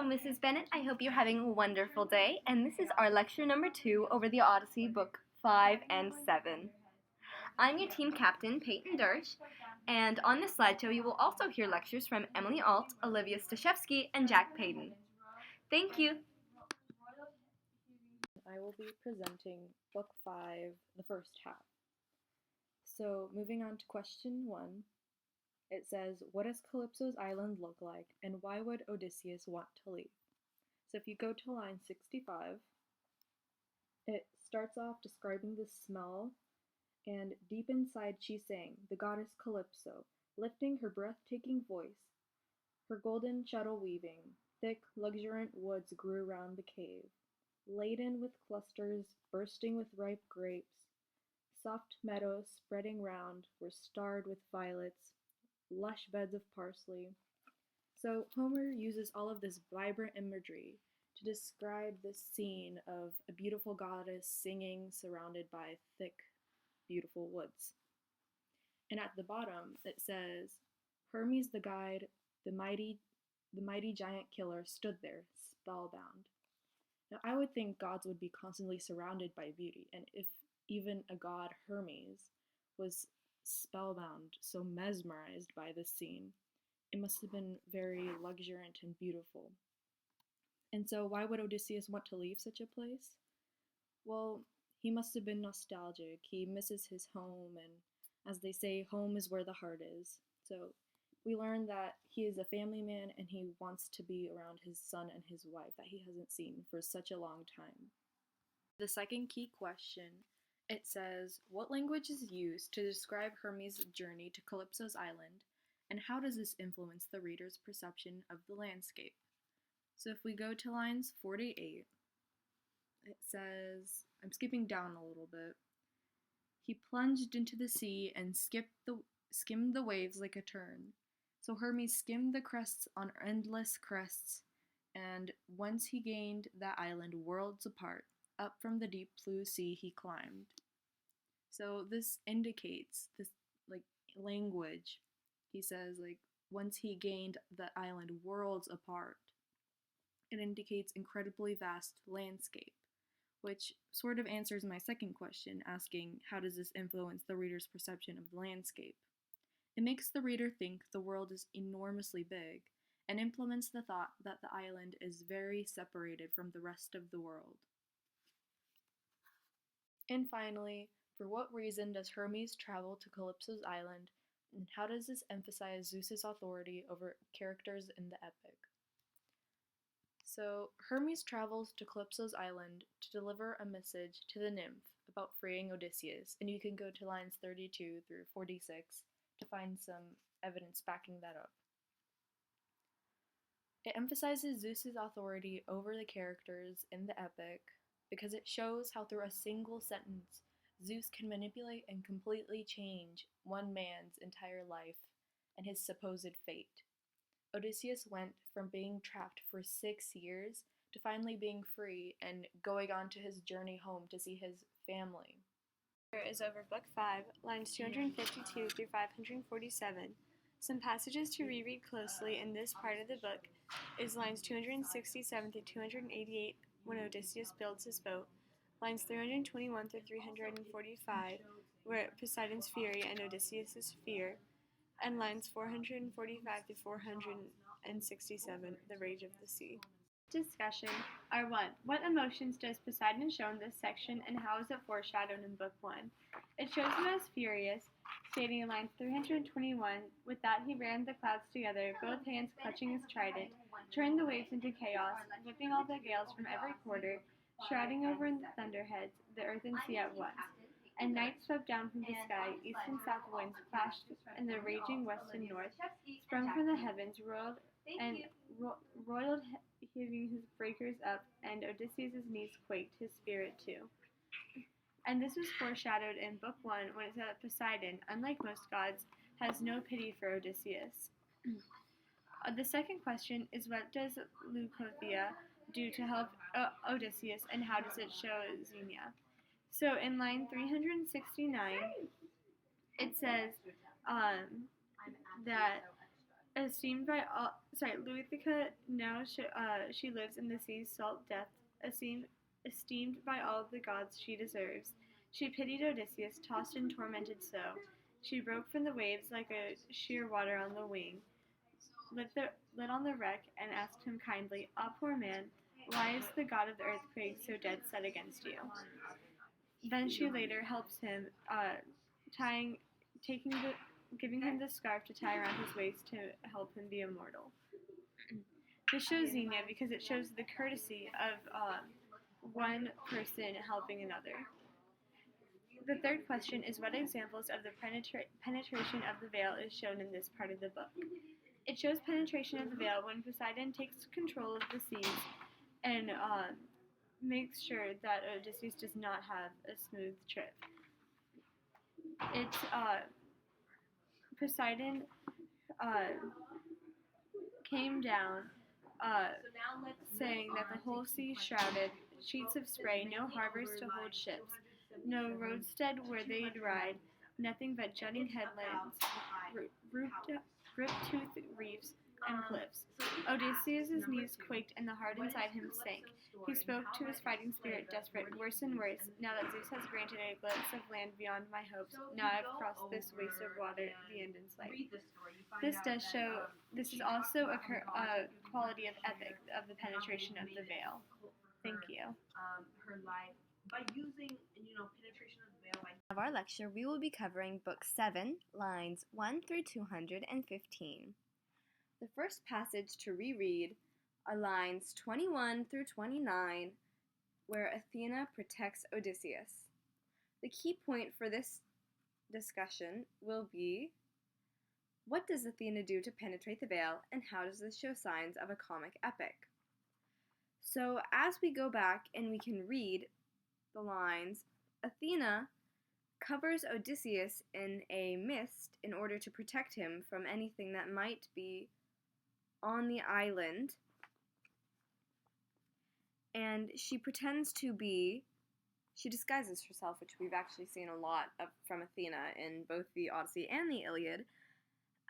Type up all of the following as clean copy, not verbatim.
Mrs. Bennett. I hope you're having a wonderful day, and this is our lecture number 2 over the Odyssey, book 5 and 7. I'm your team captain, Peyton Dersh, and on this slideshow you will also hear lectures from Emily Alt, Olivia Stashevsky, and Jack Payton. Thank you. I will be presenting book 5, the first half. So moving on to question 1, it says, what does Calypso's island look like, and why would Odysseus want to leave? So if you go to line 65, it starts off describing the smell, and deep inside she sang, the goddess Calypso, lifting her breathtaking voice, her golden shuttle weaving. Thick, luxuriant woods grew round the cave, laden with clusters, bursting with ripe grapes. Soft meadows spreading round were starred with violets, lush beds of parsley. So Homer uses all of this vibrant imagery to describe this scene of a beautiful goddess singing surrounded by thick, beautiful woods. And at the bottom it says, Hermes the guide, the mighty giant killer stood there, spellbound. Now I would think gods would be constantly surrounded by beauty, and if even a god, Hermes, was spellbound, so mesmerized by this scene, it must have been very luxuriant and beautiful. And so why would Odysseus want to leave such a place? Well, he must have been nostalgic. He misses his home, and as they say, home is where the heart is. So we learn that he is a family man and he wants to be around his son and his wife that he hasn't seen for such a long time. The second key question, it says, what language is used to describe Hermes' journey to Calypso's island, and how does this influence the reader's perception of the landscape? So if we go to lines 48, it says, I'm skipping down a little bit, he plunged into the sea and skimmed the waves like a tern. So Hermes skimmed the crests on endless crests, and once he gained that island worlds apart, up from the deep blue sea he climbed. So this indicates this language. He says once he gained the island worlds apart. It indicates incredibly vast landscape, which sort of answers my second question, asking how does this influence the reader's perception of the landscape? It makes the reader think the world is enormously big, and implements the thought that the island is very separated from the rest of the world. And finally, for what reason does Hermes travel to Calypso's island, and how does this emphasize Zeus's authority over characters in the epic? So, Hermes travels to Calypso's island to deliver a message to the nymph about freeing Odysseus, and you can go to lines 32 through 46 to find some evidence backing that up. It emphasizes Zeus's authority over the characters in the epic because it shows how through a single sentence, Zeus can manipulate and completely change one man's entire life and his supposed fate. Odysseus went from being trapped for 6 years to finally being free and going on to his journey home to see his family. Here is over book 5, lines 252 through 547. Some passages to reread closely in this part of the book is lines 267 through 288 when Odysseus builds his boat, lines 321 through 345 where Poseidon's fury and Odysseus' fear, and lines 445 to 467, the rage of the sea. Discussion are 1. What emotions does Poseidon show in this section, and how is it foreshadowed in book 1? It shows him as furious, stating in line 321, with that he ran the clouds together, both hands clutching his trident, turned the waves into chaos, whipping all the gales from every quarter, shrouding over in the thunderheads, the earth and sea at once. And night swept down from the sky, east and south winds clashed in the raging west and north, sprung from the heavens, roiled heaving his breakers up, and Odysseus' knees quaked, his spirit too. And this was foreshadowed in book 1 when it said that Poseidon, unlike most gods, has no pity for Odysseus. The second question is, what does Leucothea do to help Odysseus, and how does it show Xenia? So in line 369, it says that Esteemed by all, Luithica now she lives in the sea's salt depths, esteemed by all of the gods she deserves. She pitied Odysseus, tossed and tormented so. She broke from the waves like a sheer water on the wing, lit on the wreck, and asked him kindly, "Ah, poor man, why is the god of the earthquake so dead set against you?" Then she later helps him, tying, taking the, giving him the scarf to tie around his waist to help him be immortal. This shows Xenia because it shows the courtesy of one person helping another. The third question is what examples of the penetration of the veil is shown in this part of the book. It shows penetration of the veil when Poseidon takes control of the seas and makes sure that Odysseus does not have a smooth trip. It's Poseidon came down, saying that the whole sea shrouded, sheets of spray, no harbors to hold ships, no roadstead where they'd ride, nothing but jutting headlands, rip-toothed reefs, and cliffs. Odysseus' knees quaked and the heart inside him sank. He spoke to his fighting spirit, desperate, worse and worse. Now that Zeus has granted a glimpse of land beyond my hopes, now I've crossed this waste of water, the end in sight. This is also a quality of epic of the penetration of the veil. Thank you. Of our lecture, we will be covering Book 7, lines 1 through 215. The first passage to reread are lines 21 through 29, where Athena protects Odysseus. The key point for this discussion will be, what does Athena do to penetrate the veil, and how does this show signs of a comic epic? So as we go back and we can read the lines, Athena covers Odysseus in a mist in order to protect him from anything that might be on the island, and she disguises herself, which we've actually seen a lot of from Athena in both the Odyssey and the Iliad,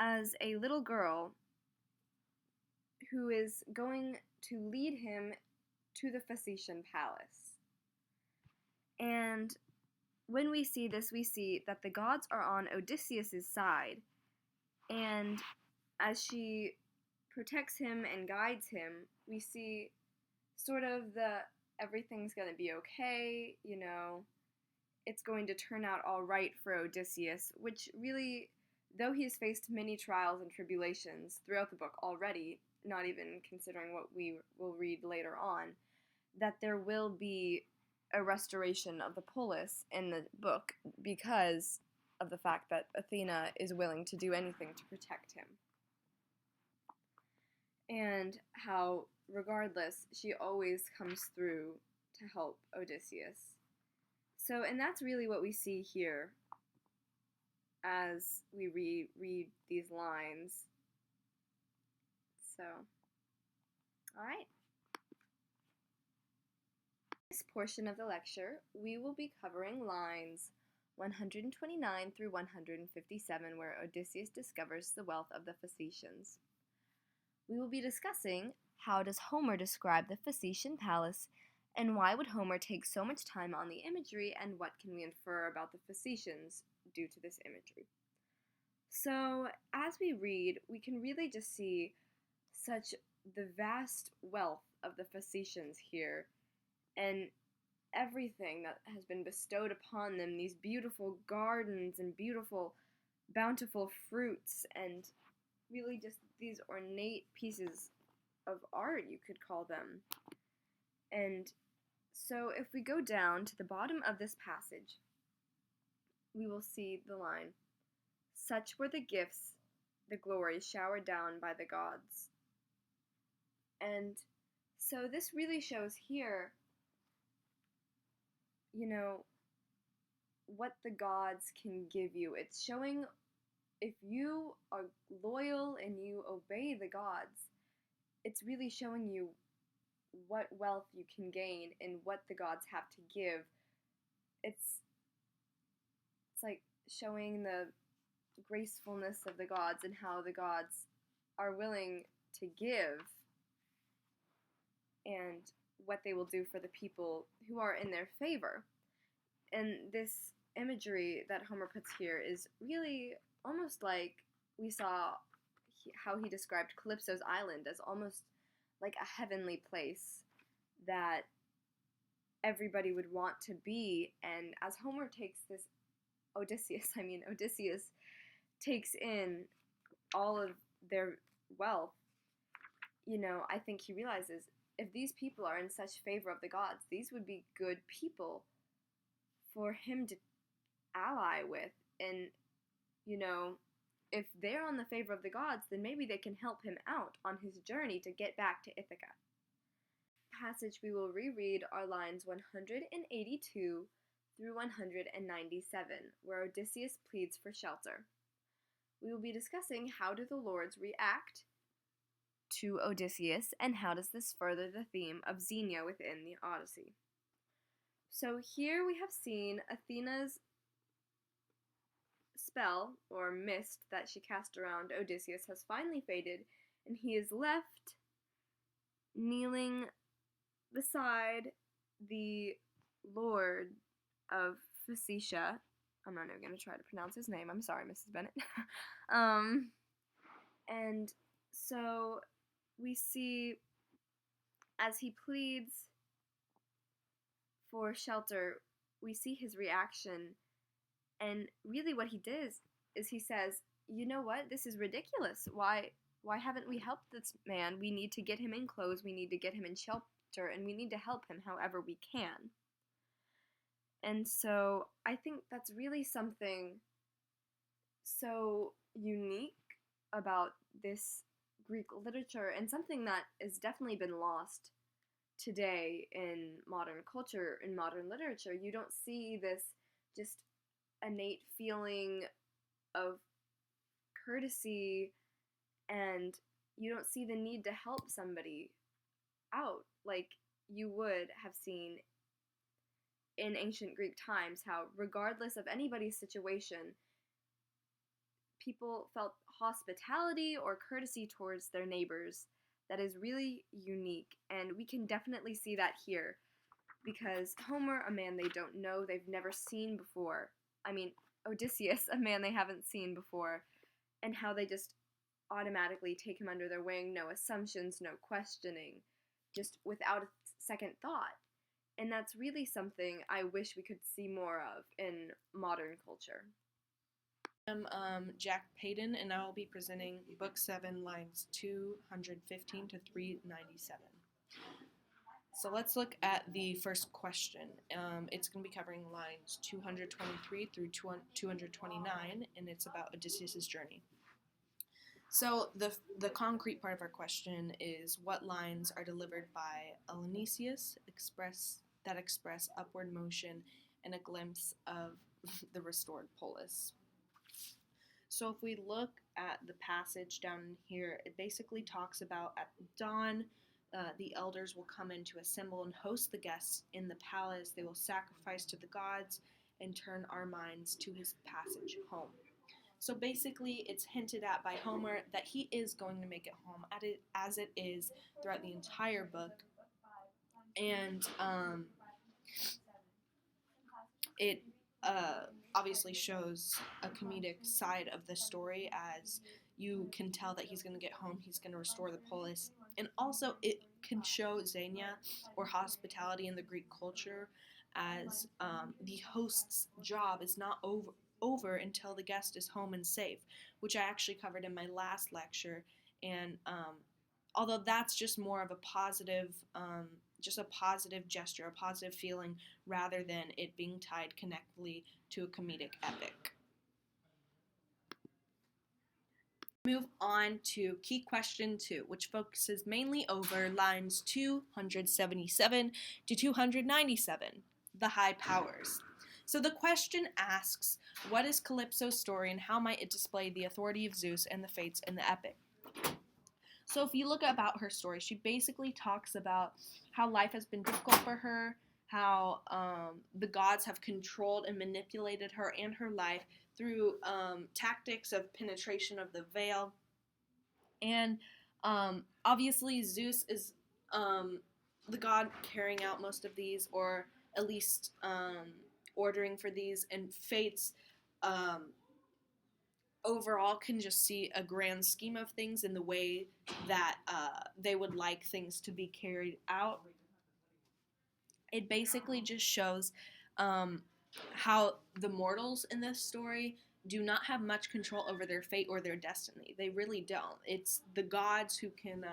as a little girl who is going to lead him to the Phaeacian palace. And when we see this, we see that the gods are on Odysseus' side, and as she protects him and guides him, we see sort of everything's going to be okay, it's going to turn out all right for Odysseus, which really, though he has faced many trials and tribulations throughout the book already, not even considering what we will read later on, that there will be a restoration of the polis in the book because of the fact that Athena is willing to do anything to protect him. And how, regardless, she always comes through to help Odysseus. So, and that's really what we see here as we read these lines. So, alright. In this portion of the lecture, we will be covering lines 129 through 157, where Odysseus discovers the wealth of the Phaeacians. We will be discussing how does Homer describe the Phaeacian palace, and why would Homer take so much time on the imagery, and what can we infer about the Phaeacians due to this imagery. So, as we read, we can really just see such the vast wealth of the Phaeacians here, and everything that has been bestowed upon them, these beautiful gardens and beautiful, bountiful fruits, and really just these ornate pieces of art, you could call them. And so if we go down to the bottom of this passage, we will see the line, "Such were the gifts, the glories showered down by the gods." And so this really shows here, what the gods can give you. It's showing if you are loyal and you obey the gods, it's really showing you what wealth you can gain and what the gods have to give. It's like showing the gracefulness of the gods and how the gods are willing to give and what they will do for the people who are in their favor. And this imagery that Homer puts here is really almost like we saw how he described Calypso's island as almost like a heavenly place that everybody would want to be. And as Homer takes this Odysseus takes in all of their wealth, I think he realizes if these people are in such favor of the gods, these would be good people for him to ally with. And, if they're on the favor of the gods, then maybe they can help him out on his journey to get back to Ithaca. Passage we will reread are lines 182 through 197, where Odysseus pleads for shelter. We will be discussing how do the lords react to Odysseus, and how does this further the theme of Xenia within the Odyssey. So here we have seen Athena's spell, or mist, that she cast around Odysseus has finally faded, and he is left kneeling beside the lord of Phaeacia. I'm not even going to try to pronounce his name. I'm sorry, Mrs. Bennett. And so we see, as he pleads for shelter, we see his reaction. And really what he does is he says, you know what, this is ridiculous. Why haven't we helped this man? We need to get him in clothes, we need to get him in shelter, and we need to help him however we can. And so I think that's really something so unique about this Greek literature, and something that has definitely been lost today in modern culture, in modern literature. You don't see this just innate feeling of courtesy, and you don't see the need to help somebody out like you would have seen in ancient Greek times, how regardless of anybody's situation, people felt hospitality or courtesy towards their neighbors that is really unique. And we can definitely see that here, because Homer, a man they don't know, they've never seen before. Odysseus, a man they haven't seen before, and how they just automatically take him under their wing, no assumptions, no questioning, just without a second thought. And that's really something I wish we could see more of in modern culture. I'm Jack Payton, and I will be presenting Book 7, lines 215 to 397. So let's look at the first question. It's going to be covering lines 223 through 229, and it's about Odysseus' journey. So the concrete part of our question is, what lines are delivered by Dionysius that express upward motion and a glimpse of the restored polis? So if we look at the passage down here, it basically talks about at dawn, the elders will come in to assemble and host the guests in the palace. They will sacrifice to the gods and turn our minds to his passage home. So basically, it's hinted at by Homer that he is going to make it home, as it is throughout the entire book. And it obviously shows a comedic side of the story, as you can tell that he's going to get home, he's going to restore the polis. And also it can show Xenia, or hospitality in the Greek culture, as the host's job is not over until the guest is home and safe, which I actually covered in my last lecture. And although that's just more of a positive gesture, a positive feeling, rather than it being tied connectedly to a comedic epic. Move on to key question 2, which focuses mainly over lines 277 to 297, the high powers. So the question asks, what is Calypso's story and how might it display the authority of Zeus and the fates in the epic? So if you look about her story, she basically talks about how life has been difficult for her, how the gods have controlled and manipulated her and her life through tactics of penetration of the veil, And obviously Zeus is the god carrying out most of these, or at least ordering for these, and Fates overall can just see a grand scheme of things in the way that they would like things to be carried out. It basically just shows how the mortals in this story do not have much control over their fate or their destiny. They really don't. It's the gods who can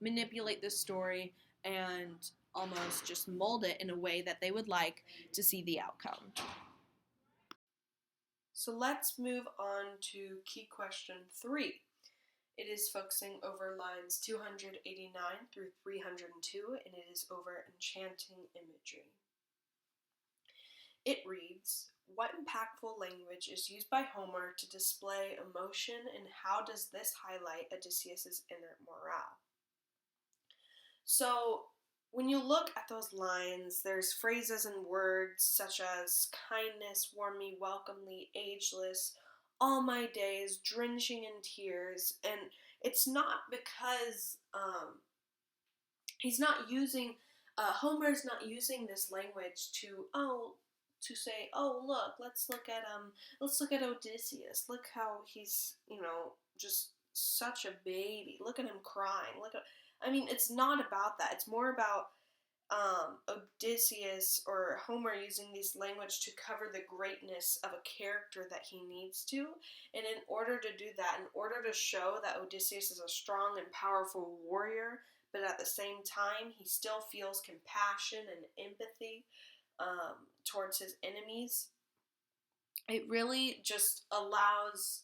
manipulate the story and almost just mold it in a way that they would like to see the outcome. So let's move on to key question 3. It is focusing over lines 289 through 302, and it is over enchanting imagery. It reads, what impactful language is used by Homer to display emotion, and how does this highlight Odysseus' inner morale? So, when you look at those lines, there's phrases and words such as kindness, warm me, welcomely, ageless, all my days, drenching in tears, and it's not because he's not using, Homer's not using this language to say, oh look, let's look at Odysseus. Look how he's, just such a baby. Look at him crying. It's not about that. It's more about Odysseus or Homer using this language to cover the greatness of a character that he needs to. And in order to do that, in order to show that Odysseus is a strong and powerful warrior, but at the same time, he still feels compassion and empathy towards his enemies, it really just allows,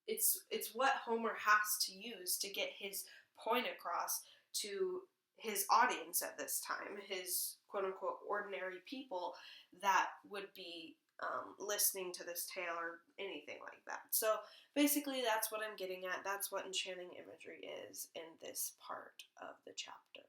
it's what Homer has to use to get his point across to his audience at this time, his quote-unquote ordinary people that would be listening to this tale or anything like that. So basically that's what I'm getting at. That's what enchanting imagery is in this part of the chapter.